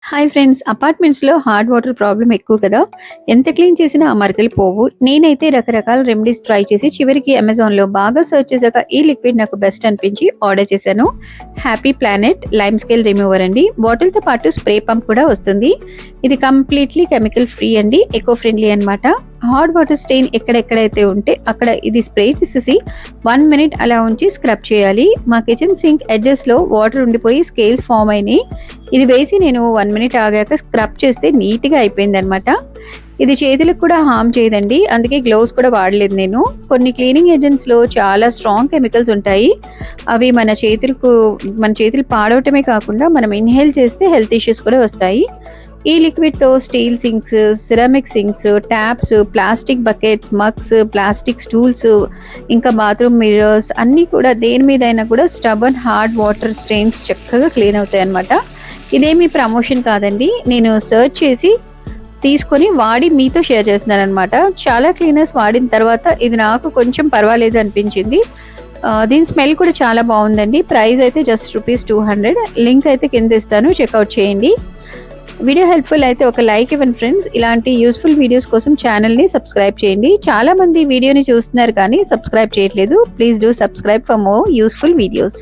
Hi friends, అపార్ట్మెంట్స్‌లో hard water problem ఎక్కువ కదా! ఎంత క్లీన్ చేసినా ఆ మరకలు పోవు. నేనైతే రకరకాల రెమెడీస్ ట్రై చేసి చివరికి అమెజాన్‌లో బాగా సెర్చ్ చేశాక ఈ లిక్విడ్ నాకు బెస్ట్ అనిపించి ఆర్డర్ చేశాను. Happy planet lime scale remover అండి. బాటిల్‌తో పాటు స్ప్రే పంప్ కూడా వస్తుంది. ఇది కంప్లీట్‌లీ కెమికల్ ఫ్రీ అండి. ఎకో ఫ్రెండ్లీ అన్నమాట. హాట్ వాటర్ స్టెయిన్ ఎక్కడెక్కడైతే ఉంటే అక్కడ ఇది స్ప్రే చేసేసి 1 మినిట్ అలా ఉంచి స్క్రబ్ చేయాలి. మా కిచెన్ సింక్ ఎడ్జెస్‌లో వాటర్ ఉండిపోయి స్కేల్స్ ఫార్మ్ అయినాయి. ఇది వేసి నేను 1 మినిట్ ఆగాక స్క్రబ్ చేస్తే నీట్‌గా అయిపోయిందనమాట. ఇది చేతులకు కూడా హార్మ్ చేయదండి. అందుకే గ్లౌస్ కూడా వాడలేదు నేను. కొన్ని క్లీనింగ్ ఏజెంట్స్‌లో చాలా స్ట్రాంగ్ కెమికల్స్ ఉంటాయి. అవి మన చేతులు పాడవటమే కాకుండా మనం ఇన్‌హేల్ చేస్తే హెల్త్ ఇష్యూస్ కూడా వస్తాయి. ఈ లిక్విడ్‌తో steel sinks, ceramic sinks, taps, plastic buckets, mugs, plastic stools, ఇంకా బాత్రూమ్ మిర్రర్స్ అన్నీ కూడా దేని మీదైనా కూడా స్టబర్న్ హార్డ్ వాటర్ స్టెయిన్స్ చక్కగా క్లీన్ అవుతాయన్నమాట. ఇదేమి ప్రమోషన్ కాదండి. నేను సెర్చ్ చేసి తీసుకొని వాడి మీతో షేర్ చేస్తున్నాననమాట. చాలా క్లీనర్స్ వాడిన తర్వాత ఇది నాకు కొంచెం పర్వాలేదు అనిపించింది. దీని స్మెల్ కూడా చాలా బాగుందండి. ప్రైస్ అయితే జస్ట్ రూపీస్ 200. లింక్ అయితే కింద ఇస్తాను, చెక్అవుట్ చేయండి. వీడియో హెల్ప్ఫుల్ అయితే ఒక లైక్ ఇవ్వండి ఫ్రెండ్స్. ఇలాంటి యూస్ఫుల్ వీడియోస్ కోసం ఛానల్ని సబ్స్క్రైబ్ చేయండి. చాలామంది వీడియోని చూస్తున్నారు కానీ సబ్స్క్రైబ్ చేయట్లేదు. Please do subscribe for more useful videos.